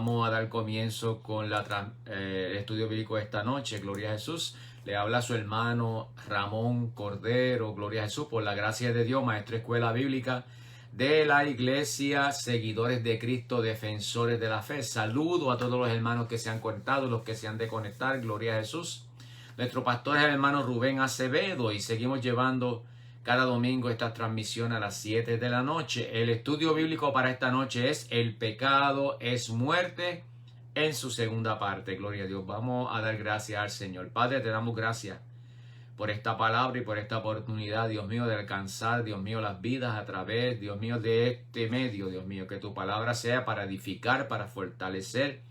vamos a dar comienzo con el estudio bíblico de esta noche. Gloria a Jesús. Le habla su hermano Ramón Cordero. Gloria a Jesús. Por la gracia de Dios, maestro de escuela bíblica de la iglesia, seguidores de Cristo, defensores de la fe. Saludo a todos los hermanos que se han conectado, los que se han de conectar. Gloria a Jesús. Nuestro pastor es el hermano Rubén Acevedo y seguimos llevando cada domingo esta transmisión a las 7 de la noche. El estudio bíblico para esta noche es El pecado es muerte, en su segunda parte. Gloria a Dios. Vamos a dar gracias al Señor. Padre, te damos gracias por esta palabra y por esta oportunidad, Dios mío, de alcanzar, Dios mío, las vidas a través, Dios mío, de este medio, Dios mío. Que tu palabra sea para edificar, para fortalecer,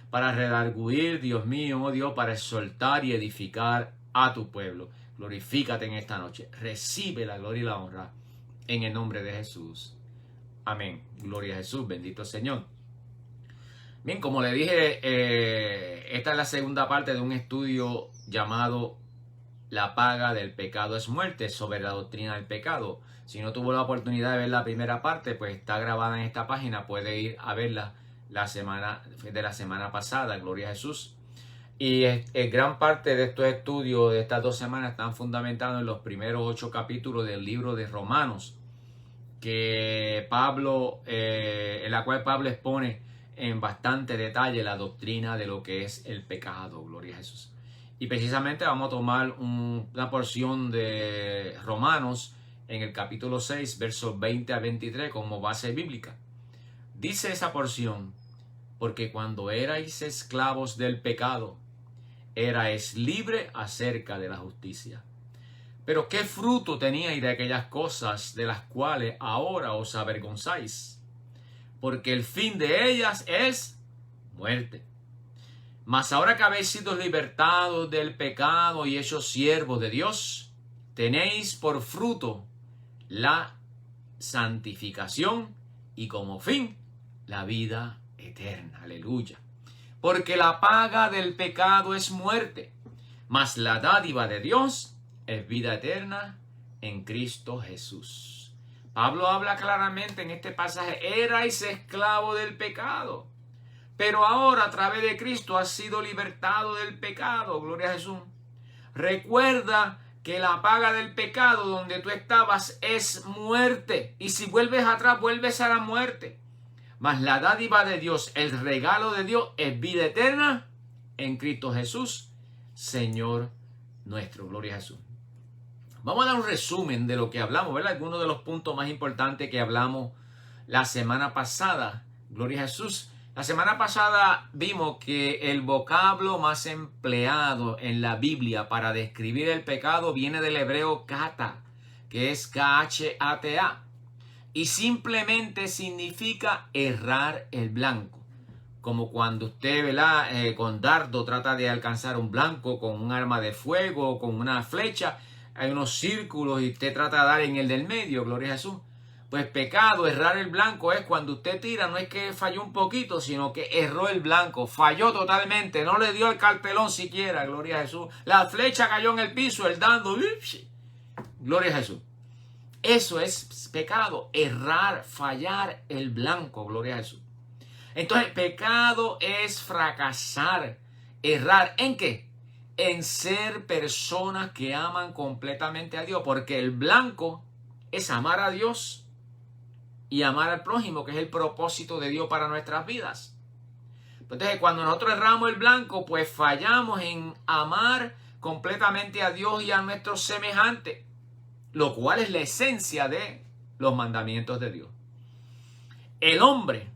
para redarguir, Dios mío, oh Dios, para exhortar y edificar a tu pueblo. Glorifícate en esta noche. Recibe la gloria y la honra en el nombre de Jesús. Amén. Gloria a Jesús. Bendito Señor. Bien, como le dije, esta es la segunda parte de un estudio llamado La paga del pecado es muerte, sobre la doctrina del pecado. Si no tuvo la oportunidad de ver la primera parte, pues está grabada en esta página. Puede ir a verla la semana pasada. Gloria a Jesús. Y gran parte de estos estudios de estas 2 semanas están fundamentados en los primeros 8 capítulos del libro de Romanos, que en la cual Pablo expone en bastante detalle la doctrina de lo que es el pecado. Gloria a Jesús. Y precisamente vamos a tomar una porción de Romanos en el capítulo 6, versos 20 a 23 como base bíblica. Dice esa porción: porque cuando erais esclavos del pecado, erais libre acerca de la justicia. Pero ¿qué fruto teníais de aquellas cosas de las cuales ahora os avergonzáis? Porque el fin de ellas es muerte. Mas ahora que habéis sido libertados del pecado y hechos siervos de Dios, tenéis por fruto la santificación y como fin la vida eterna. Aleluya. Porque la paga del pecado es muerte, mas la dádiva de Dios es vida eterna en Cristo Jesús. Pablo habla claramente en este pasaje: erais esclavo del pecado, pero ahora a través de Cristo has sido libertado del pecado. Gloria a Jesús. Recuerda que la paga del pecado donde tú estabas es muerte, y si vuelves atrás vuelves a la muerte. Mas la dádiva de Dios, el regalo de Dios, es vida eterna en Cristo Jesús, Señor nuestro. Gloria a Jesús. Vamos a dar un resumen de lo que hablamos, ¿verdad? Algunos de los puntos más importantes que hablamos la semana pasada. Gloria a Jesús. La semana pasada vimos que el vocablo más empleado en la Biblia para describir el pecado viene del hebreo kata, que es K-H-A-T-A. Y simplemente significa errar el blanco. Como cuando usted, ¿verdad?, con dardo trata de alcanzar un blanco con un arma de fuego o con una flecha. Hay unos círculos y usted trata de dar en el del medio. Gloria a Jesús. Pues pecado, errar el blanco, es cuando usted tira, no es que falló un poquito, sino que erró el blanco. Falló totalmente. No le dio el cartelón siquiera. Gloria a Jesús. La flecha cayó en el piso, el dardo. Gloria a Jesús. Eso es pecado, errar, fallar el blanco. Gloria a Jesús. Entonces, pecado es fracasar, errar. ¿En qué? En ser personas que aman completamente a Dios. Porque el blanco es amar a Dios y amar al prójimo, que es el propósito de Dios para nuestras vidas. Entonces, cuando nosotros erramos el blanco, pues fallamos en amar completamente a Dios y a nuestros semejantes, lo cual es la esencia de los mandamientos de Dios. El hombre,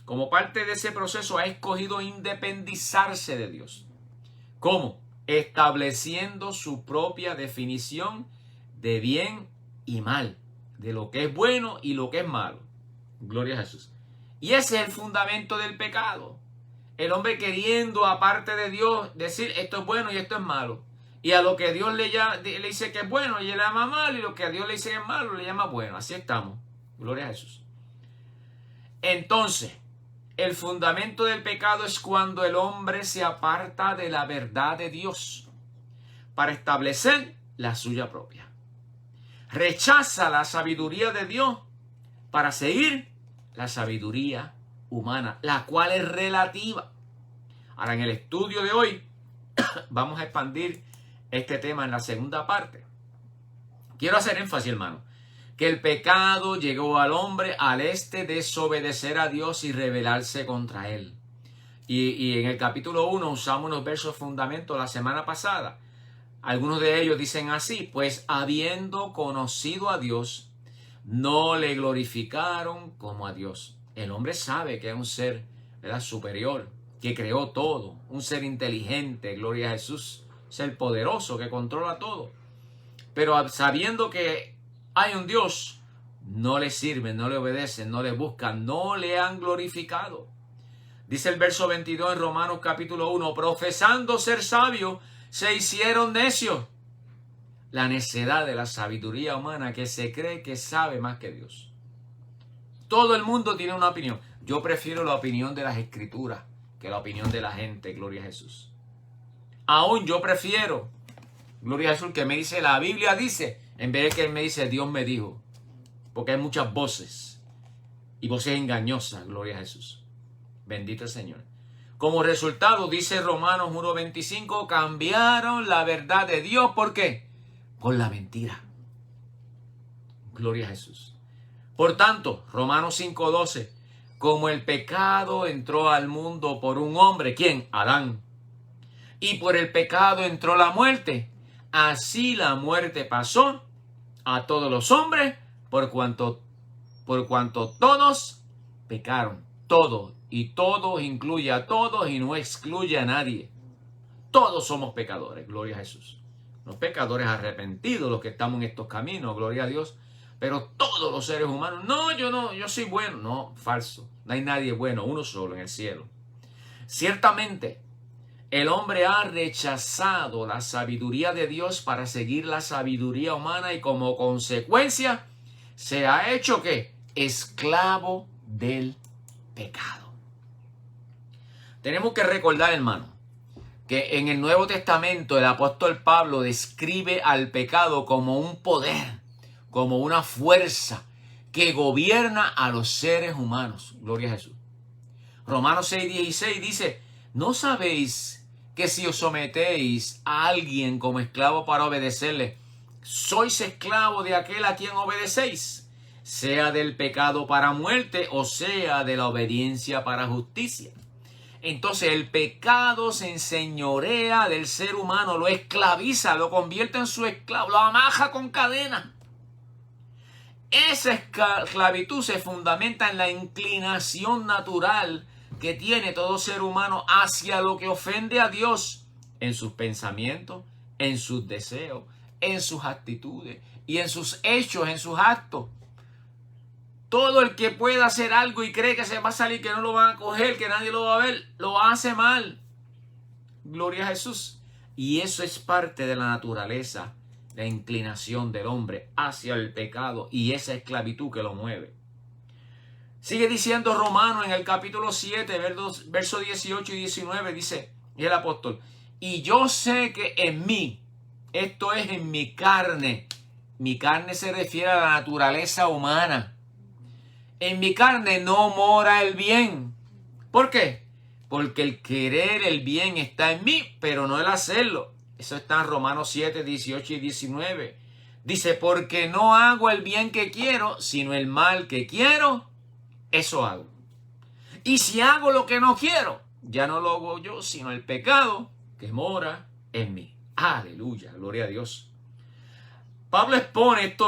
como parte de ese proceso, ha escogido independizarse de Dios. ¿Cómo? Estableciendo su propia definición de bien y mal, de lo que es bueno y lo que es malo. Gloria a Jesús. Y ese es el fundamento del pecado. El hombre queriendo, aparte de Dios, decir esto es bueno y esto es malo. Y a lo que Dios le dice que es bueno, y le llama malo, y lo que a Dios le dice que es malo, le llama bueno. Así estamos. Gloria a Jesús. Entonces, el fundamento del pecado es cuando el hombre se aparta de la verdad de Dios para establecer la suya propia. Rechaza la sabiduría de Dios para seguir la sabiduría humana, la cual es relativa. Ahora, en el estudio de hoy vamos a expandir este tema en la segunda parte. Quiero hacer énfasis, hermano, que el pecado llegó al hombre al desobedecer a Dios y rebelarse contra él. Y en el capítulo 1 usamos unos versos fundamentos la semana pasada. Algunos de ellos dicen así: pues habiendo conocido a Dios, no le glorificaron como a Dios. El hombre sabe que es un ser, ¿verdad?, superior, que creó todo, un ser inteligente, gloria a Jesús, un ser poderoso que controla todo. Pero sabiendo que hay un Dios, no le sirven, no le obedecen, no le buscan, no le han glorificado. Dice el verso 22 en Romanos capítulo 1, profesando ser sabios, se hicieron necios. La necedad de la sabiduría humana, que se cree que sabe más que Dios. Todo el mundo tiene una opinión. Yo prefiero la opinión de las Escrituras que la opinión de la gente, gloria a Jesús. Aún yo prefiero, gloria a Jesús, que me dice la Biblia dice, en vez de que él me dice Dios me dijo. Porque hay muchas voces y voces engañosas, gloria a Jesús. Bendito el Señor. Como resultado, dice Romanos 1:25, cambiaron la verdad de Dios. ¿Por qué? Por la mentira. Gloria a Jesús. Por tanto, Romanos 5:12, como el pecado entró al mundo por un hombre, ¿quién? Adán. Y por el pecado entró la muerte. Así la muerte pasó a todos los hombres por cuanto todos pecaron. Todos. Y todos incluye a todos y no excluye a nadie. Todos somos pecadores, gloria a Jesús. Los pecadores arrepentidos, los que estamos en estos caminos, gloria a Dios. Pero todos los seres humanos, no, yo soy bueno. No, falso. No hay nadie bueno, uno solo en el cielo. Ciertamente, el hombre ha rechazado la sabiduría de Dios para seguir la sabiduría humana y como consecuencia se ha hecho ¿qué? Esclavo del pecado. Tenemos que recordar, hermano, que en el Nuevo Testamento el apóstol Pablo describe al pecado como un poder, como una fuerza que gobierna a los seres humanos. Gloria a Jesús. Romanos 6:16 dice, ¿no sabéis que si os sometéis a alguien como esclavo para obedecerle, sois esclavo de aquel a quien obedecéis, sea del pecado para muerte o sea de la obediencia para justicia? Entonces el pecado se enseñorea del ser humano, lo esclaviza, lo convierte en su esclavo, lo amaja con cadenas. Esa esclavitud se fundamenta en la inclinación natural que tiene todo ser humano hacia lo que ofende a Dios en sus pensamientos, en sus deseos, en sus actitudes y en sus hechos, en sus actos. Todo el que pueda hacer algo y cree que se va a salir, que no lo van a coger, que nadie lo va a ver, lo hace mal. Gloria a Jesús. Y eso es parte de la naturaleza, la inclinación del hombre hacia el pecado y esa esclavitud que lo mueve. Sigue diciendo Romanos en el capítulo 7, versos 18 y 19, dice el apóstol, y yo sé que en mí, esto es en mi carne se refiere a la naturaleza humana. En mi carne no mora el bien. ¿Por qué? Porque el querer el bien está en mí, pero no el hacerlo. Eso está en Romanos 7, 18 y 19. Dice, porque no hago el bien que quiero, sino el mal que quiero, eso hago. Y si hago lo que no quiero, ya no lo hago yo, sino el pecado que mora en mí. Aleluya, gloria a Dios. Pablo expone esta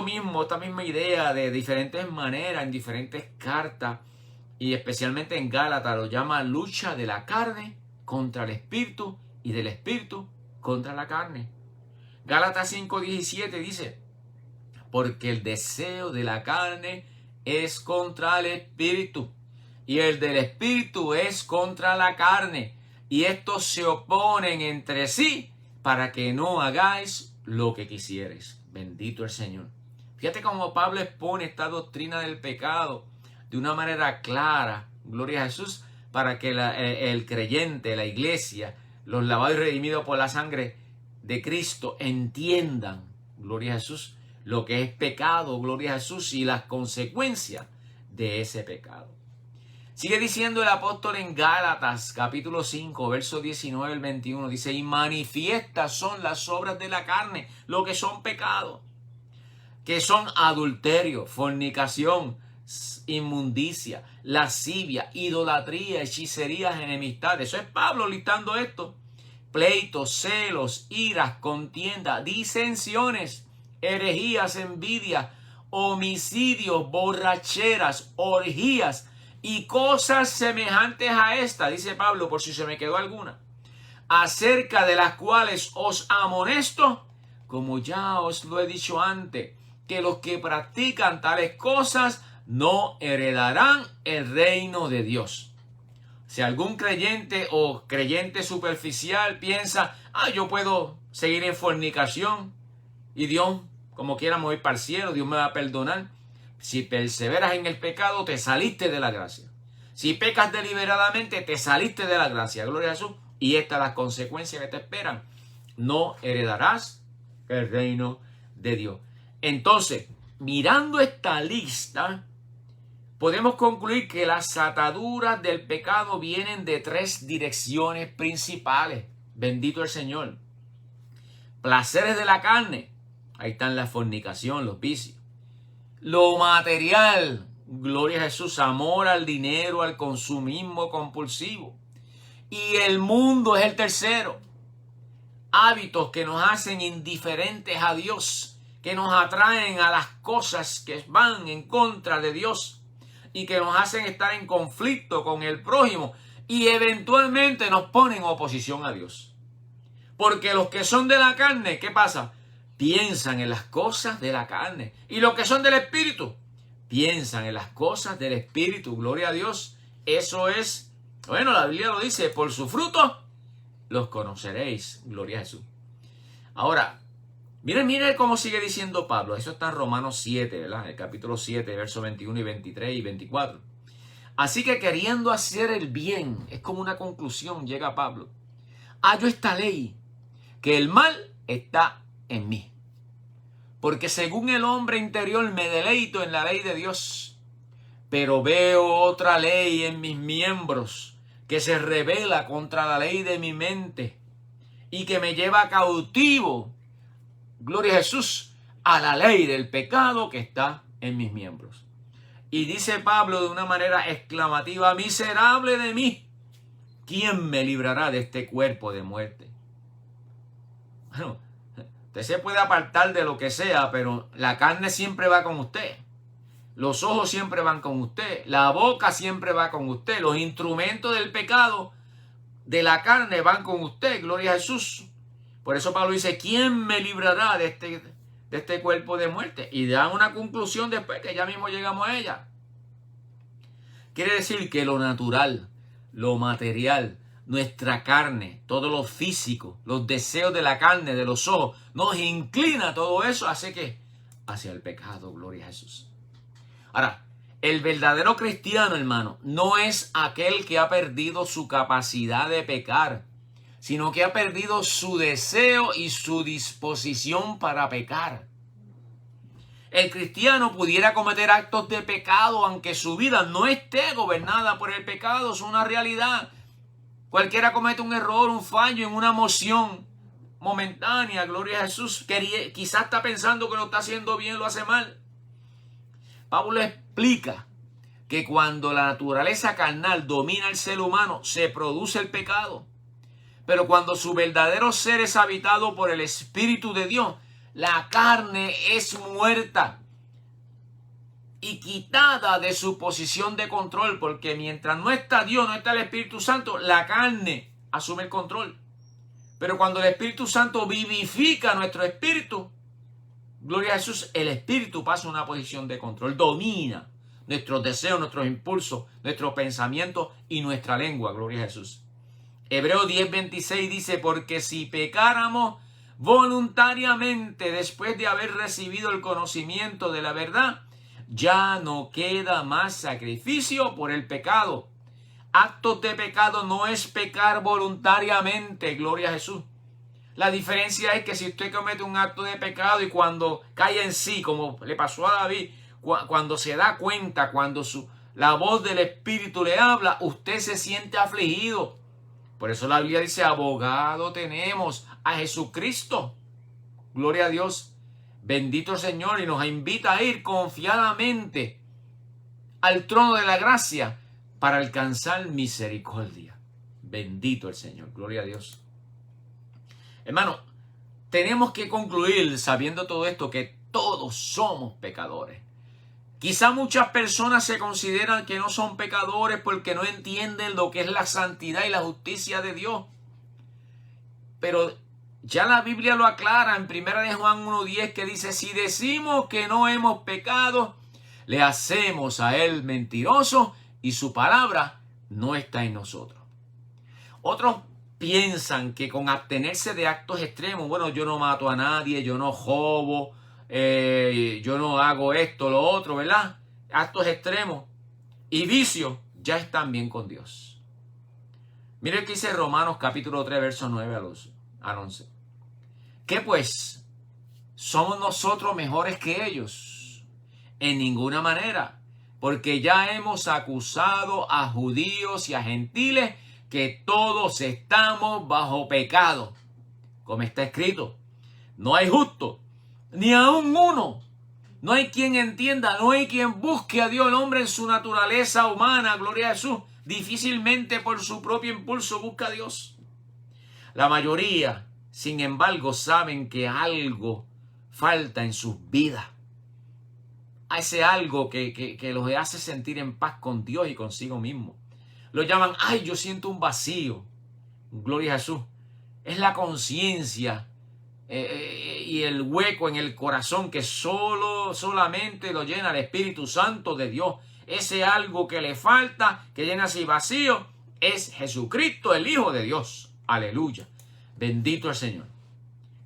misma idea de diferentes maneras, en diferentes cartas, y especialmente en Gálatas lo llama lucha de la carne contra el espíritu y del espíritu contra la carne. Gálatas 5:17 dice, porque el deseo de la carne es contra el espíritu y el del espíritu es contra la carne, y estos se oponen entre sí para que no hagáis lo que quisieres. Bendito el Señor. Fíjate cómo Pablo expone esta doctrina del pecado de una manera clara, gloria a Jesús, para que el creyente, la iglesia, los lavados y redimidos por la sangre de Cristo entiendan, gloria a Jesús, lo que es pecado, gloria a Jesús, y las consecuencias de ese pecado. Sigue diciendo el apóstol en Gálatas, capítulo 5, verso 19 al 21. Dice, y manifiestas son las obras de la carne, lo que son pecados, que son adulterio, fornicación, inmundicia, lascivia, idolatría, hechicerías, enemistad. Eso es Pablo listando esto. Pleitos, celos, iras, contienda, disensiones, herejías, envidia, homicidios, borracheras, orgías y cosas semejantes a esta, dice Pablo, por si se me quedó alguna, acerca de las cuales os amonesto, como ya os lo he dicho antes, que los que practican tales cosas no heredarán el reino de Dios. Si algún creyente o creyente superficial piensa, yo puedo seguir en fornicación y Dios, como quiera, me voy para el cielo, Dios me va a perdonar. Si perseveras en el pecado, te saliste de la gracia. Si pecas deliberadamente, te saliste de la gracia. Gloria a Jesús. Y estas son las consecuencias que te esperan. No heredarás el reino de Dios. Entonces, mirando esta lista, podemos concluir que las ataduras del pecado vienen de 3 direcciones principales. Bendito el Señor. Placeres de la carne. Ahí están la fornicación, los vicios. Lo material. Gloria a Jesús. Amor al dinero, al consumismo compulsivo. Y el mundo es el tercero. Hábitos que nos hacen indiferentes a Dios, que nos atraen a las cosas que van en contra de Dios y que nos hacen estar en conflicto con el prójimo y eventualmente nos ponen en oposición a Dios. Porque los que son de la carne, ¿qué pasa? Piensan en las cosas de la carne. Y los que son del Espíritu, piensan en las cosas del Espíritu. Gloria a Dios. Eso es, bueno, la Biblia lo dice, por su fruto los conoceréis. Gloria a Jesús. Ahora, miren cómo sigue diciendo Pablo. Eso está en Romanos 7, ¿verdad? El capítulo 7, versos 21 y 23 y 24. Así que queriendo hacer el bien, es como una conclusión, llega Pablo. Hallo esta ley, que el mal está en mí. Porque según el hombre interior me deleito en la ley de Dios, pero veo otra ley en mis miembros que se rebela contra la ley de mi mente y que me lleva cautivo, gloria a Jesús, a la ley del pecado que está en mis miembros. Y dice Pablo de una manera exclamativa, miserable de mí, ¿quién me librará de este cuerpo de muerte? Bueno, usted se puede apartar de lo que sea, pero la carne siempre va con usted. Los ojos siempre van con usted. La boca siempre va con usted. Los instrumentos del pecado de la carne van con usted. Gloria a Jesús. Por eso Pablo dice, ¿quién me librará de este cuerpo de muerte? Y da una conclusión después que ya mismo llegamos a ella. Quiere decir que lo natural, lo material, nuestra carne, todo lo físico, los deseos de la carne, de los ojos, nos inclina todo eso hacia el pecado. Gloria a Jesús. Ahora, el verdadero cristiano, hermano, no es aquel que ha perdido su capacidad de pecar, sino que ha perdido su deseo y su disposición para pecar. El cristiano pudiera cometer actos de pecado aunque su vida no esté gobernada por el pecado, es una realidad. Cualquiera comete un error, un fallo en una emoción momentánea, gloria a Jesús, quizás está pensando que lo está haciendo bien, lo hace mal. Pablo explica que cuando la naturaleza carnal domina al ser humano, se produce el pecado. Pero cuando su verdadero ser es habitado por el Espíritu de Dios, la carne es muerta y quitada de su posición de control, porque mientras no está Dios, no está el Espíritu Santo, la carne asume el control. Pero cuando el Espíritu Santo vivifica nuestro espíritu, gloria a Jesús, el espíritu pasa a una posición de control, domina nuestros deseos, nuestros impulsos, nuestros pensamientos y nuestra lengua, gloria a Jesús. Hebreos 10:26 dice, porque si pecáramos voluntariamente después de haber recibido el conocimiento de la verdad, ya no queda más sacrificio por el pecado. Actos de pecado no es pecar voluntariamente, gloria a Jesús. La diferencia es que si usted comete un acto de pecado y cuando cae en sí, como le pasó a David, cuando se da cuenta, cuando la voz del Espíritu le habla, usted se siente afligido. Por eso la Biblia dice, abogado tenemos a Jesucristo. Gloria a Dios. Bendito el Señor, y nos invita a ir confiadamente al trono de la gracia para alcanzar misericordia. Bendito el Señor. Gloria a Dios. Hermano, tenemos que concluir sabiendo todo esto, que todos somos pecadores. Quizá muchas personas se consideran que no son pecadores porque no entienden lo que es la santidad y la justicia de Dios. Pero ya la Biblia lo aclara en 1 Juan 1:10, que dice, si decimos que no hemos pecado, le hacemos a él mentiroso y su palabra no está en nosotros. Otros piensan que con abstenerse de actos extremos, bueno, yo no mato a nadie, yo no robo, yo no hago esto, lo otro, ¿verdad? Actos extremos y vicios ya están bien con Dios. Mire que dice Romanos capítulo 3, versos 9 al 11. ¿Qué pues? ¿Somos nosotros mejores que ellos? En ninguna manera, porque ya hemos acusado a judíos y a gentiles que todos estamos bajo pecado. Como está escrito, no hay justo, ni aun uno. No hay quien entienda, no hay quien busque a Dios. El hombre en su naturaleza humana, gloria a Jesús, difícilmente por su propio impulso busca a Dios. La mayoría, sin embargo, saben que algo falta en sus vidas. Ese algo que los hace sentir en paz con Dios y consigo mismo. Lo llaman, ay, yo siento un vacío. Gloria a Jesús. Es la conciencia y el hueco en el corazón que solamente lo llena el Espíritu Santo de Dios. Ese algo que le falta, que llena ese vacío, es Jesucristo, el Hijo de Dios. Aleluya. Bendito el Señor.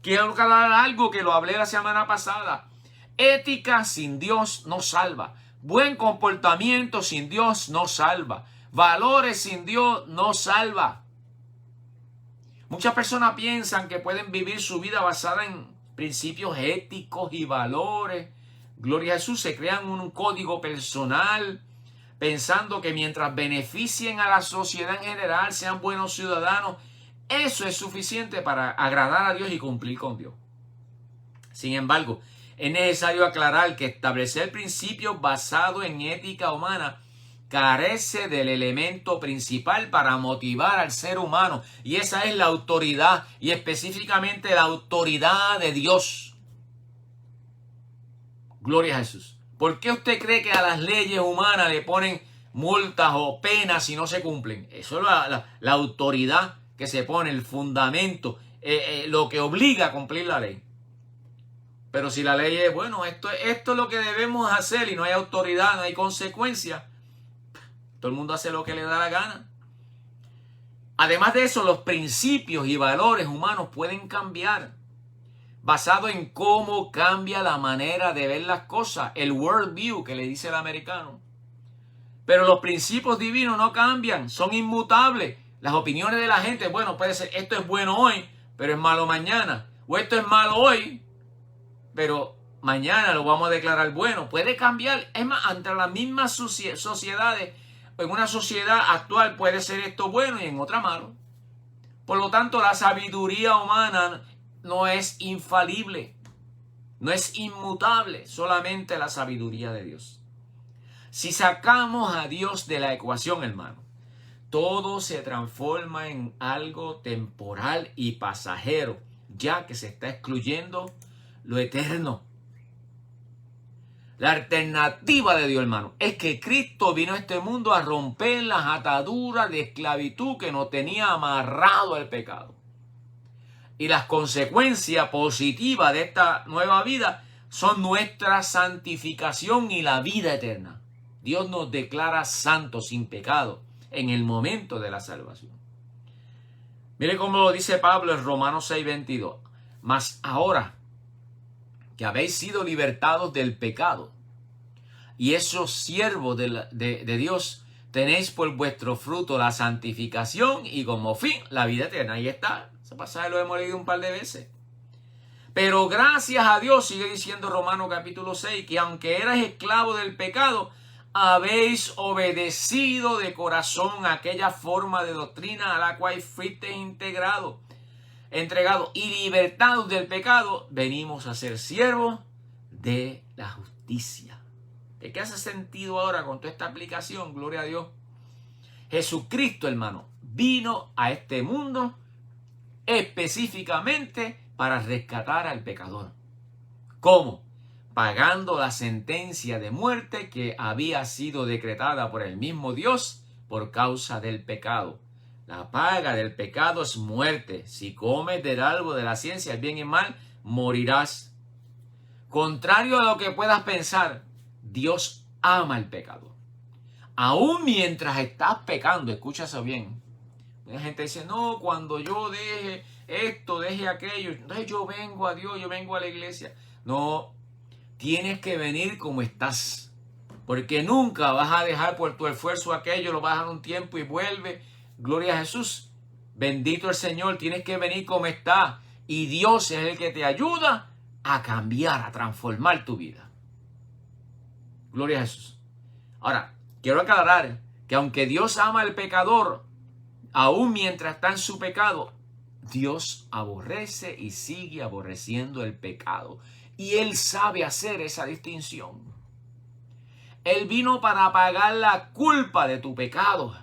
Quiero aclarar algo que lo hablé la semana pasada. Ética sin Dios no salva. Buen comportamiento sin Dios no salva. Valores sin Dios no salva. Muchas personas piensan que pueden vivir su vida basada en principios éticos y valores. Gloria a Jesús, se crean un código personal pensando que mientras beneficien a la sociedad en general, sean buenos ciudadanos, eso es suficiente para agradar a Dios y cumplir con Dios. Sin embargo, es necesario aclarar que establecer principios basados en ética humana carece del elemento principal para motivar al ser humano, y esa es la autoridad, y específicamente la autoridad de Dios. Gloria a Jesús. ¿Por qué usted cree que a las leyes humanas le ponen multas o penas si no se cumplen? Eso es la autoridad que se pone, el fundamento, lo que obliga a cumplir la ley. Pero si la ley es, bueno, esto es lo que debemos hacer y no hay autoridad, no hay consecuencia, todo el mundo hace lo que le da la gana. Además de eso, los principios y valores humanos pueden cambiar basado en cómo cambia la manera de ver las cosas, el world view que le dice el americano. Pero los principios divinos no cambian, son inmutables. Las opiniones de la gente, bueno, puede ser, esto es bueno hoy, pero es malo mañana. O esto es malo hoy, pero mañana lo vamos a declarar bueno. Puede cambiar. Es más, entre las mismas sociedades, en una sociedad actual puede ser esto bueno y en otra malo. Por lo tanto, la sabiduría humana no es infalible, no es inmutable, solamente la sabiduría de Dios. Si sacamos a Dios de la ecuación, hermano, todo se transforma en algo temporal y pasajero, ya que se está excluyendo lo eterno. La alternativa de Dios, hermano, es que Cristo vino a este mundo a romper las ataduras de esclavitud que nos tenía amarrado al pecado. Y las consecuencias positivas de esta nueva vida son nuestra santificación y la vida eterna. Dios nos declara santos sin pecado en el momento de la salvación. Mire cómo lo dice Pablo en Romanos 6:22. Mas ahora que habéis sido libertados del pecado y esos siervos de Dios, tenéis por vuestro fruto la santificación y como fin la vida eterna. Ahí está. Ese pasaje lo hemos leído un par de veces. Pero gracias a Dios, sigue diciendo Romanos capítulo 6, que aunque eras esclavo del pecado, habéis obedecido de corazón aquella forma de doctrina a la cual fuiste entregado, y libertados del pecado, venimos a ser siervos de la justicia. ¿De qué hace sentido ahora con toda esta aplicación? Gloria a Dios. Jesucristo, hermano, vino a este mundo específicamente para rescatar al pecador. ¿Cómo? Pagando la sentencia de muerte que había sido decretada por el mismo Dios por causa del pecado. La paga del pecado es muerte. Si comes del árbol de la ciencia, el bien y el mal, morirás. Contrario a lo que puedas pensar, Dios ama el pecado. Aún mientras estás pecando, escucha eso bien. Mucha gente dice, no, cuando yo deje esto, deje aquello, entonces yo vengo a Dios, yo vengo a la iglesia. No, tienes que venir como estás. Porque nunca vas a dejar por tu esfuerzo aquello, lo vas a dejar un tiempo y vuelve. Gloria a Jesús. Bendito el Señor, tienes que venir como estás. Y Dios es el que te ayuda a cambiar, a transformar tu vida. Gloria a Jesús. Ahora, quiero aclarar que aunque Dios ama al pecador, aún mientras está en su pecado, Dios aborrece y sigue aborreciendo el pecado. Y Él sabe hacer esa distinción. Él vino para pagar la culpa de tu pecado.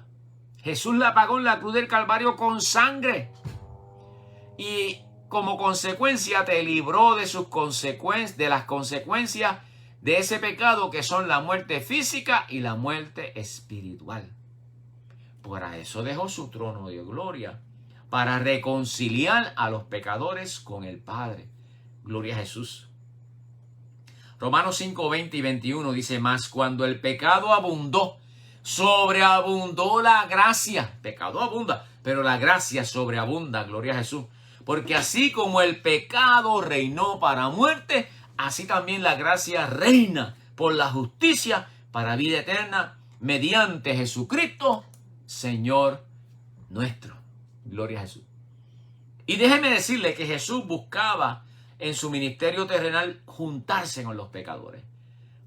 Jesús la pagó en la cruz del Calvario con sangre. Y como consecuencia te libró de sus consecuencias, de las consecuencias de ese pecado, que son la muerte física y la muerte espiritual. Para eso dejó su trono de gloria, para reconciliar a los pecadores con el Padre. Gloria a Jesús. Romanos 5, 20 y 21 dice, mas cuando el pecado abundó, sobreabundó la gracia. Pecado abunda, pero la gracia sobreabunda. Gloria a Jesús. Porque así como el pecado reinó para muerte, así también la gracia reina por la justicia para vida eterna mediante Jesucristo, Señor nuestro. Gloria a Jesús. Y déjeme decirle que Jesús buscaba en su ministerio terrenal juntarse con los pecadores,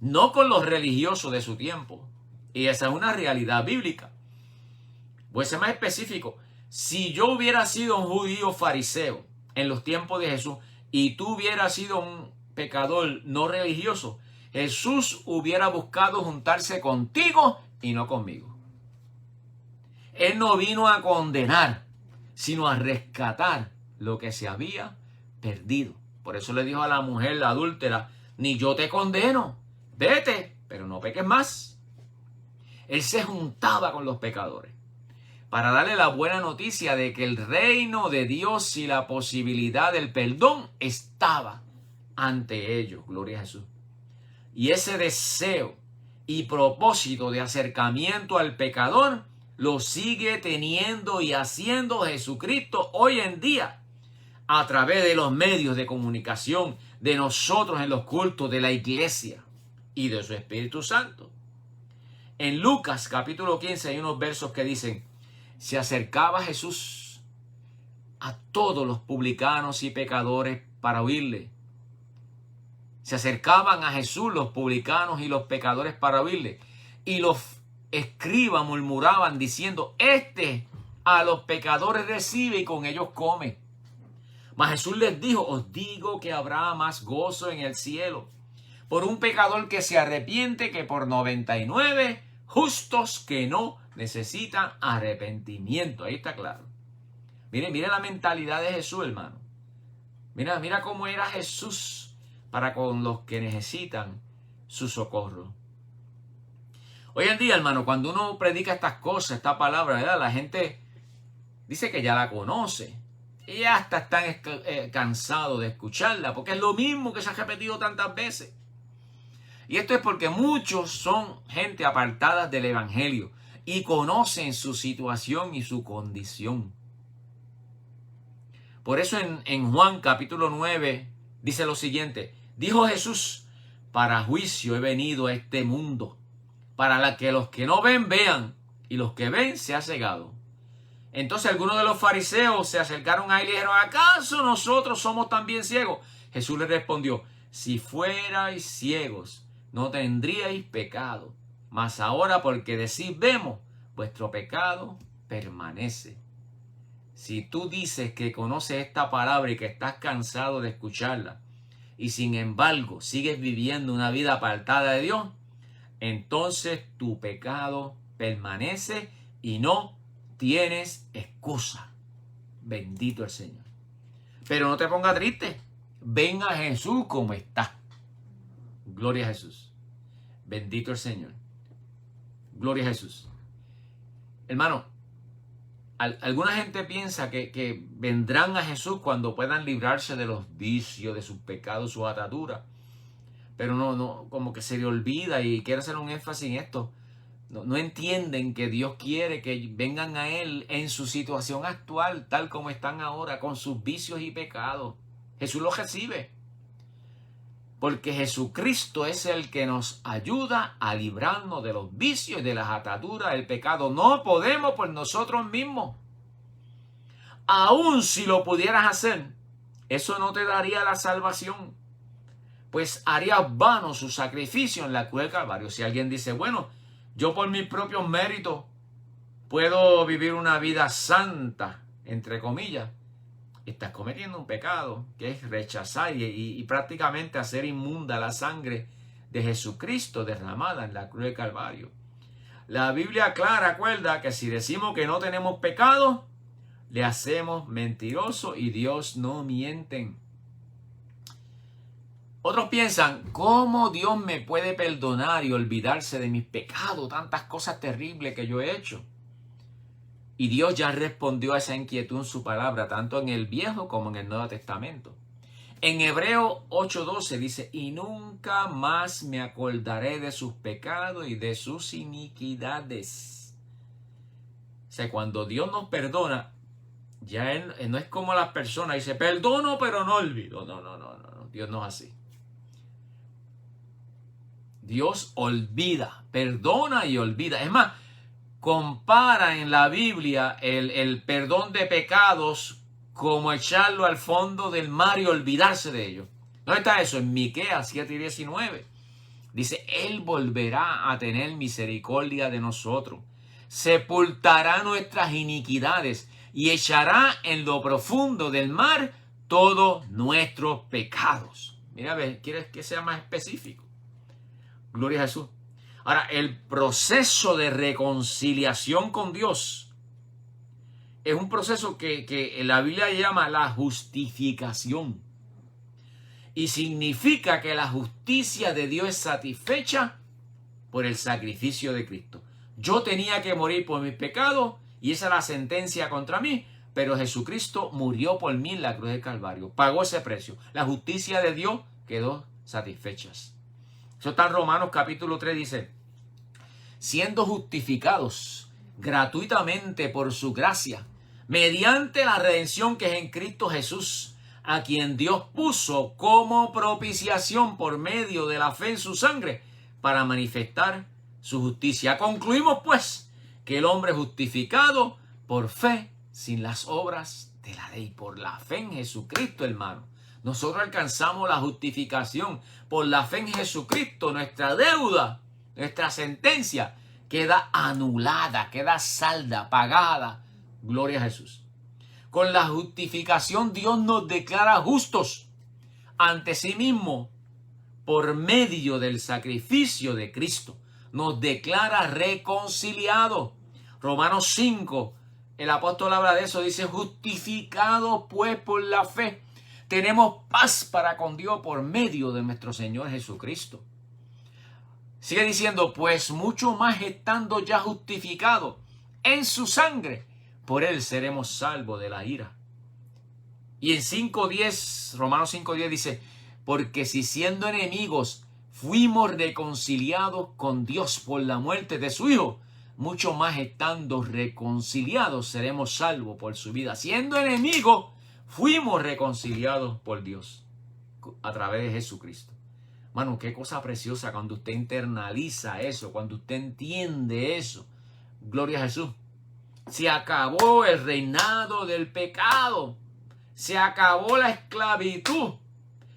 no con los religiosos de su tiempo. Y esa es una realidad bíblica. Voy a ser más específico. Si yo hubiera sido un judío fariseo en los tiempos de Jesús y tú hubieras sido un pecador no religioso, Jesús hubiera buscado juntarse contigo y no conmigo. Él no vino a condenar, sino a rescatar lo que se había perdido. Por eso le dijo a la mujer, la adúltera, ni yo te condeno, vete, pero no peques más. Él se juntaba con los pecadores para darle la buena noticia de que el reino de Dios y la posibilidad del perdón estaba ante ellos. Gloria a Jesús. Y ese deseo y propósito de acercamiento al pecador lo sigue teniendo y haciendo Jesucristo hoy en día a través de los medios de comunicación, de nosotros en los cultos de la iglesia y de su Espíritu Santo. En Lucas capítulo 15 hay unos versos que dicen, se acercaba Jesús a todos los publicanos y pecadores para oírle. Se acercaban a Jesús los publicanos y los pecadores para oírle. Y los escribas murmuraban diciendo, este a los pecadores recibe y con ellos come. Mas Jesús les dijo, os digo que habrá más gozo en el cielo por un pecador que se arrepiente que por 99 justos que no necesitan arrepentimiento. Ahí está claro. Mire la mentalidad de Jesús, hermano. Mira cómo era Jesús para con los que necesitan su socorro. Hoy en día, hermano, cuando uno predica estas cosas, esta palabra, ¿verdad? La gente dice que ya la conoce. Y hasta están cansados de escucharla, porque es lo mismo que se ha repetido tantas veces. Y esto es porque muchos son gente apartada del evangelio y conocen su situación y su condición. Por eso en Juan capítulo 9 dice lo siguiente, dijo Jesús, para juicio he venido a este mundo, para que los que no ven vean y los que ven sean cegados. Entonces algunos de los fariseos se acercaron a él y dijeron, ¿acaso nosotros somos también ciegos? Jesús les respondió, si fuerais ciegos, no tendríais pecado. Mas ahora, porque decís vemos, vuestro pecado permanece. Si tú dices que conoces esta palabra y que estás cansado de escucharla, y sin embargo sigues viviendo una vida apartada de Dios, entonces tu pecado permanece y no tienes excusa. Bendito el Señor. Pero no te pongas triste. Ven a Jesús como está. Gloria a Jesús. Bendito el Señor. Gloria a Jesús. Hermano, alguna gente piensa que vendrán a Jesús cuando puedan librarse de los vicios, de sus pecados, sus ataduras. Pero no, como que se le olvida, y quiero hacer un énfasis en esto. No entienden que Dios quiere que vengan a Él en su situación actual, tal como están ahora, con sus vicios y pecados. Jesús los recibe. Porque Jesucristo es el que nos ayuda a librarnos de los vicios y de las ataduras del pecado. No podemos por nosotros mismos. Aun si lo pudieras hacer, eso no te daría la salvación, pues harías vano su sacrificio en la cruz del Calvario. Si alguien dice, bueno, yo por mis propios méritos puedo vivir una vida santa, entre comillas, estás cometiendo un pecado, que es rechazar y prácticamente hacer inmunda la sangre de Jesucristo derramada en la cruz del Calvario. La Biblia clara acuerda que si decimos que no tenemos pecado, le hacemos mentiroso y Dios no miente. Otros piensan, ¿cómo Dios me puede perdonar y olvidarse de mis pecados? Tantas cosas terribles que yo he hecho. Y Dios ya respondió a esa inquietud en su palabra, tanto en el Viejo como en el Nuevo Testamento. En Hebreos 8:12 dice, y nunca más me acordaré de sus pecados y de sus iniquidades. O sea, cuando Dios nos perdona, ya él no es como las personas, dice, perdono pero no olvido. No, Dios no es así. Dios olvida, perdona y olvida. Es más, compara en la Biblia el perdón de pecados como echarlo al fondo del mar y olvidarse de ellos. ¿Dónde está eso? En Miqueas 7:19. Dice, Él volverá a tener misericordia de nosotros, sepultará nuestras iniquidades y echará en lo profundo del mar todos nuestros pecados. Mira, a ver, ¿quieres que sea más específico? Gloria a Jesús. Ahora, el proceso de reconciliación con Dios es un proceso que la Biblia llama la justificación. Y significa que la justicia de Dios es satisfecha por el sacrificio de Cristo. Yo tenía que morir por mis pecados y esa es la sentencia contra mí, pero Jesucristo murió por mí en la cruz del Calvario. Pagó ese precio. La justicia de Dios quedó satisfecha. Eso está en Romanos capítulo 3, dice, siendo justificados gratuitamente por su gracia, mediante la redención que es en Cristo Jesús, a quien Dios puso como propiciación por medio de la fe en su sangre, para manifestar su justicia. Concluimos pues que el hombre justificado por fe, sin las obras de la ley, por la fe en Jesucristo, hermano. Nosotros alcanzamos la justificación por la fe en Jesucristo. Nuestra deuda, nuestra sentencia queda anulada, queda salda, pagada. Gloria a Jesús. Con la justificación Dios nos declara justos ante sí mismo por medio del sacrificio de Cristo. Nos declara reconciliados. Romanos 5, el apóstol habla de eso, dice, justificados pues por la fe, tenemos paz para con Dios por medio de nuestro Señor Jesucristo. Sigue diciendo, pues mucho más estando ya justificados en su sangre, por él seremos salvos de la ira. Y en 5:10, Romanos 5:10 dice, porque si siendo enemigos fuimos reconciliados con Dios por la muerte de su Hijo, mucho más estando reconciliados seremos salvos por su vida. Siendo enemigos, fuimos reconciliados por Dios a través de Jesucristo. Mano, qué cosa preciosa cuando usted internaliza eso, cuando usted entiende eso. Gloria a Jesús. Se acabó el reinado del pecado. Se acabó la esclavitud.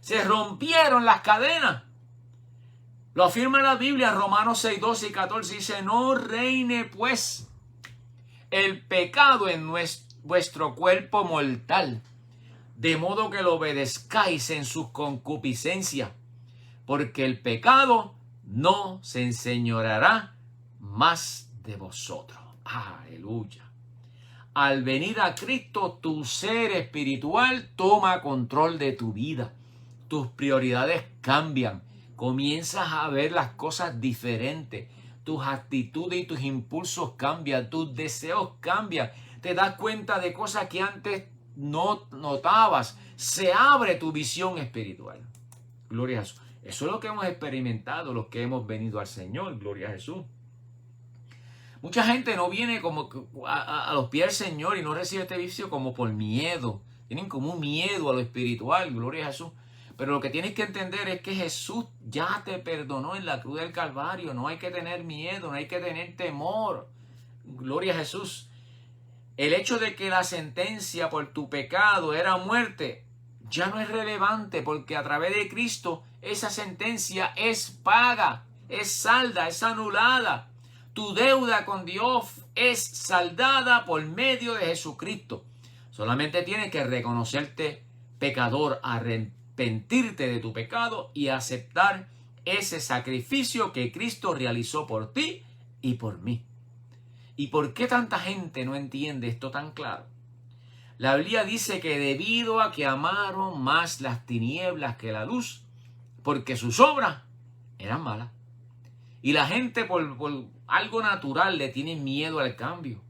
Se rompieron las cadenas. Lo afirma la Biblia, Romanos 6, 12 y 14, dice, no reine pues el pecado en vuestro cuerpo mortal, de modo que lo obedezcáis en sus concupiscencias, porque el pecado no se enseñoreará más de vosotros. Aleluya. Al venir a Cristo, tu ser espiritual toma control de tu vida. Tus prioridades cambian. Comienzas a ver las cosas diferentes. Tus actitudes y tus impulsos cambian. Tus deseos cambian. Te das cuenta de cosas que antes no notabas. Se abre tu visión espiritual. Gloria a Jesús. Eso es lo que hemos experimentado, los que hemos venido al Señor. Gloria a Jesús. Mucha gente no viene como a los pies del Señor y no recibe este vicio como por miedo. Tienen como un miedo a lo espiritual, gloria a Jesús. Pero lo que tienes que entender es que Jesús ya te perdonó en la cruz del Calvario. No hay que tener miedo, no hay que tener temor. Gloria a Jesús. El hecho de que la sentencia por tu pecado era muerte ya no es relevante, porque a través de Cristo esa sentencia es paga, es salda, es anulada. Tu deuda con Dios es saldada por medio de Jesucristo. Solamente tienes que reconocerte pecador, arrepentirte de tu pecado y aceptar ese sacrificio que Cristo realizó por ti y por mí. ¿Y por qué tanta gente no entiende esto tan claro? La Biblia dice que debido a que amaron más las tinieblas que la luz, porque sus obras eran malas. Y la gente por algo natural le tiene miedo al cambio,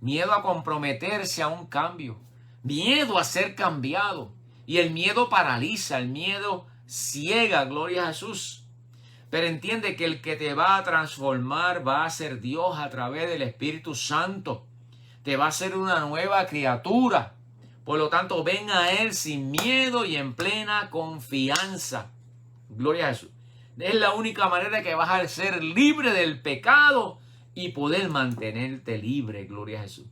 miedo a comprometerse a un cambio, miedo a ser cambiado. Y el miedo paraliza, el miedo ciega, gloria a Jesús. Pero entiende que el que te va a transformar va a ser Dios a través del Espíritu Santo. Te va a hacer una nueva criatura. Por lo tanto, ven a Él sin miedo y en plena confianza. Gloria a Jesús. Es la única manera que vas a ser libre del pecado y poder mantenerte libre. Gloria a Jesús.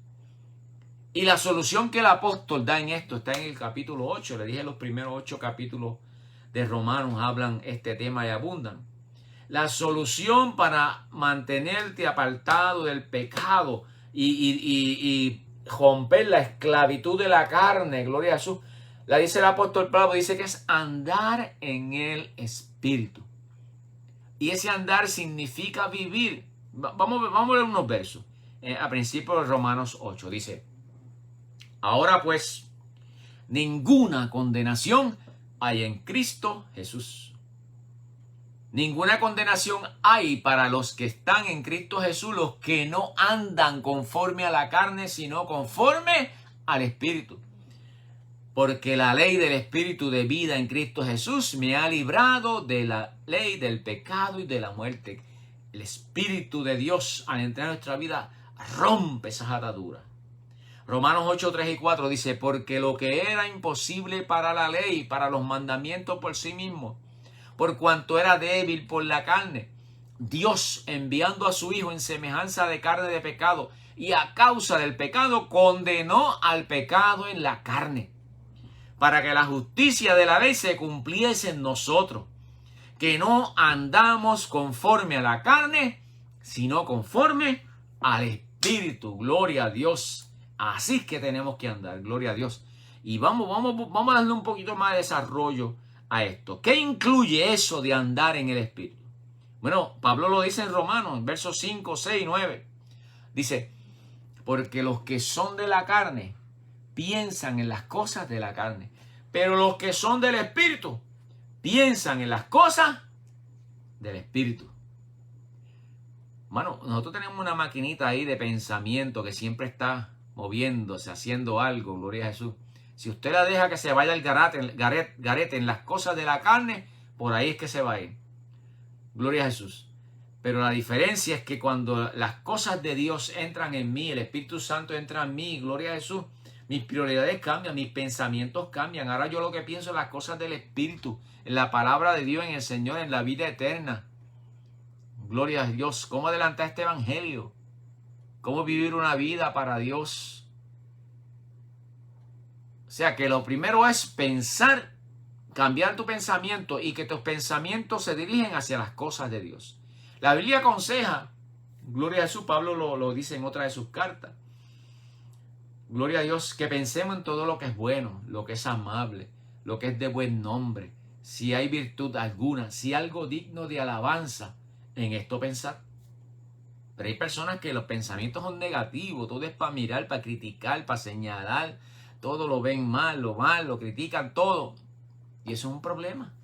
Y la solución que el apóstol da en esto está en el capítulo 8. Le dije, los primeros 8 capítulos de Romanos hablan este tema y abundan. La solución para mantenerte apartado del pecado y romper la esclavitud de la carne, gloria a Jesús, la dice el apóstol Pablo, dice que es andar en el Espíritu. Y ese andar significa vivir. Vamos a leer unos versos. A principios de Romanos 8 dice, ahora pues, ninguna condenación hay en Cristo Jesús. Ninguna condenación hay para los que están en Cristo Jesús, los que no andan conforme a la carne, sino conforme al Espíritu. Porque la ley del Espíritu de vida en Cristo Jesús me ha librado de la ley del pecado y de la muerte. El Espíritu de Dios al entrar en nuestra vida rompe esas ataduras. Romanos 8, 3 y 4 dice, porque lo que era imposible para la ley, para los mandamientos por sí mismos, por cuanto era débil por la carne, Dios enviando a su Hijo en semejanza de carne de pecado y a causa del pecado condenó al pecado en la carne, para que la justicia de la ley se cumpliese en nosotros, que no andamos conforme a la carne, sino conforme al Espíritu. Gloria a Dios. Así es que tenemos que andar, gloria a Dios. Y vamos a darle un poquito más de desarrollo a esto. ¿Qué incluye eso de andar en el Espíritu? Bueno, Pablo lo dice en Romanos, en versos 5, 6 y 9. Dice, porque los que son de la carne piensan en las cosas de la carne, pero los que son del Espíritu piensan en las cosas del Espíritu. Mano, nosotros tenemos una maquinita ahí de pensamiento que siempre está moviéndose, haciendo algo, gloria a Jesús. Si usted la deja que se vaya al garete en las cosas de la carne, por ahí es que se va a ir. Gloria a Jesús. Pero la diferencia es que cuando las cosas de Dios entran en mí, el Espíritu Santo entra en mí, gloria a Jesús, mis prioridades cambian, mis pensamientos cambian. Ahora yo lo que pienso en las cosas del Espíritu, en la palabra de Dios, en el Señor, en la vida eterna. Gloria a Dios. ¿Cómo adelantar este evangelio? ¿Cómo vivir una vida para Dios? O sea que lo primero es pensar cambiar tu pensamiento y que tus pensamientos se dirigen hacia las cosas de Dios. La Biblia aconseja, gloria a Jesús, Pablo lo dice en otra de sus cartas, gloria a Dios, que pensemos en todo lo que es bueno, lo que es amable, lo que es de buen nombre, si hay virtud alguna, si algo digno de alabanza, en esto pensar. Pero hay personas que los pensamientos son negativos, todo es para mirar, para criticar, para señalar, todo lo ven mal, lo critican todo. Y eso es un problema,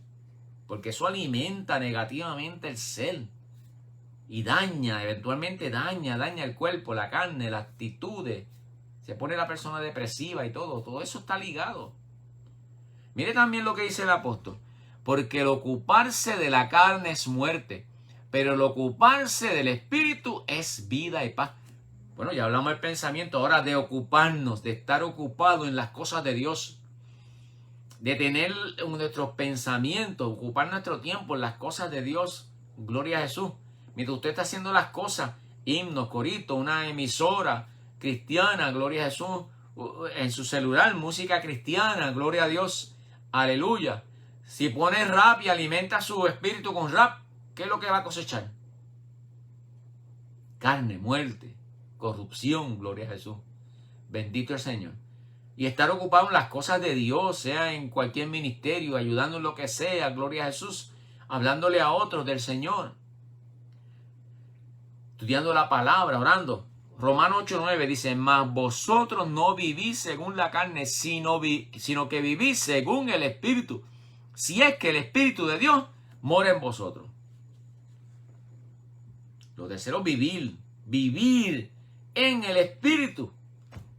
porque eso alimenta negativamente el ser y daña, eventualmente daña el cuerpo, la carne, las actitudes. Se pone la persona depresiva y todo eso está ligado. Mire también lo que dice el apóstol, porque el ocuparse de la carne es muerte, pero el ocuparse del espíritu es vida y paz. Bueno, ya hablamos del pensamiento, ahora de ocuparnos, de estar ocupado en las cosas de Dios, de tener nuestros pensamientos, ocupar nuestro tiempo en las cosas de Dios. Gloria a Jesús. Mientras usted está haciendo las cosas, himnos, coritos, una emisora cristiana, gloria a Jesús, en su celular, música cristiana, gloria a Dios, aleluya. Si pone rap y alimenta su espíritu con rap, ¿qué es lo que va a cosechar? Carne, muerte, corrupción, gloria a Jesús. Bendito el Señor. Y estar ocupado en las cosas de Dios, sea en cualquier ministerio, ayudando en lo que sea, gloria a Jesús, hablándole a otros del Señor, estudiando la palabra, orando. Romanos 8:9 dice, mas vosotros no vivís según la carne, sino que vivís según el Espíritu, si es que el Espíritu de Dios mora en vosotros. Lo tercero, vivir en el Espíritu.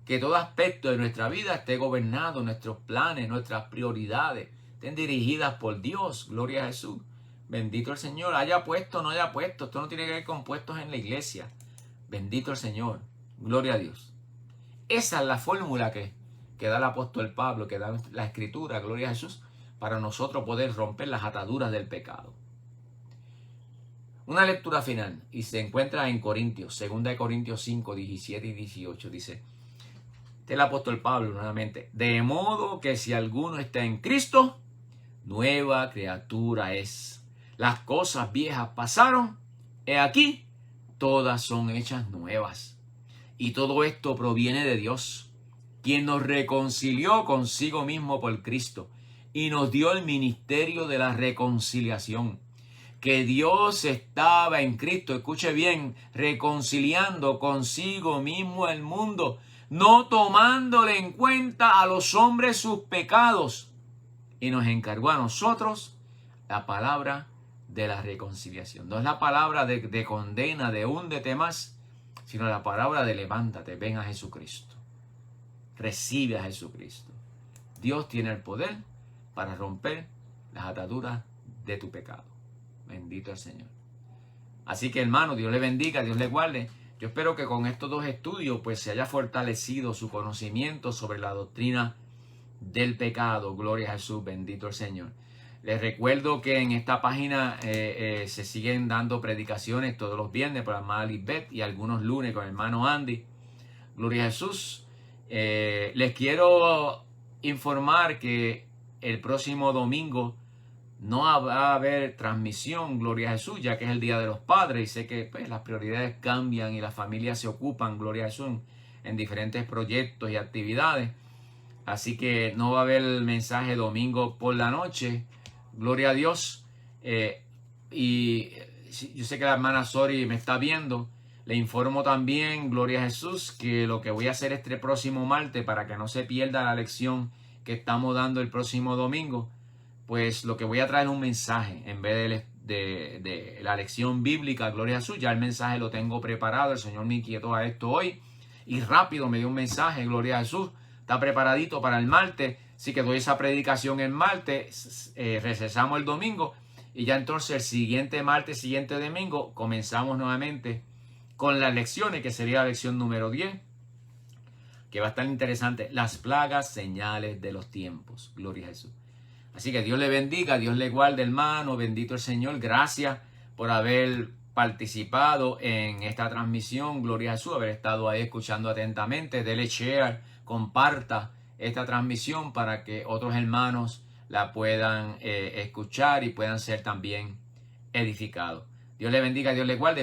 Que todo aspecto de nuestra vida esté gobernado, nuestros planes, nuestras prioridades, estén dirigidas por Dios. Gloria a Jesús. Bendito el Señor. Haya puesto o no haya puesto. Esto no tiene que ver con puestos en la iglesia. Bendito el Señor. Gloria a Dios. Esa es la fórmula que da el apóstol Pablo, que da la Escritura, gloria a Jesús, para nosotros poder romper las ataduras del pecado. Una lectura final, y se encuentra en Corintios, 2 Corintios 5, 17 y 18, dice, el apóstol Pablo nuevamente, de modo que si alguno está en Cristo, nueva criatura es. Las cosas viejas pasaron, he aquí, todas son hechas nuevas. Y todo esto proviene de Dios, quien nos reconcilió consigo mismo por Cristo y nos dio el ministerio de la reconciliación. Que Dios estaba en Cristo, escuche bien, reconciliando consigo mismo el mundo, no tomándole en cuenta a los hombres sus pecados, y nos encargó a nosotros la palabra de la reconciliación. No es la palabra de condena, de húndete más, sino la palabra de levántate, ven a Jesucristo, recibe a Jesucristo. Dios tiene el poder para romper las ataduras de tu pecado. Bendito el Señor. Así que, hermano, Dios le bendiga, Dios le guarde. Yo espero que con estos dos estudios pues se haya fortalecido su conocimiento sobre la doctrina del pecado. Gloria a Jesús, bendito el Señor. Les recuerdo que en esta página se siguen dando predicaciones todos los viernes por la hermana Lisbeth y algunos lunes con el hermano Andy. Gloria a Jesús. Les quiero informar que el próximo domingo no va a haber transmisión, gloria a Jesús, ya que es el Día de los Padres y sé que pues, las prioridades cambian y las familias se ocupan, gloria a Jesús, en diferentes proyectos y actividades. Así que no va a haber el mensaje domingo por la noche, gloria a Dios. Y yo sé que la hermana Sori me está viendo. Le informo también, gloria a Jesús, que lo que voy a hacer este próximo martes para que no se pierda la lección que estamos dando el próximo domingo, pues lo que voy a traer es un mensaje en vez de la lección bíblica, gloria a Jesús. Ya el mensaje lo tengo preparado, el Señor me inquietó a esto hoy y rápido me dio un mensaje, gloria a Jesús. Está preparadito para el martes, así que doy esa predicación el martes, recesamos el domingo y ya entonces el siguiente martes, siguiente domingo, comenzamos nuevamente con las lecciones, que sería la lección número 10, que va a estar interesante, las plagas, señales de los tiempos, gloria a Jesús. Así que Dios le bendiga, Dios le guarde, hermano, bendito el Señor. Gracias por haber participado en esta transmisión, gloria a Jesús, haber estado ahí escuchando atentamente. Dele share, comparta esta transmisión para que otros hermanos la puedan escuchar y puedan ser también edificados. Dios le bendiga, Dios le guarde.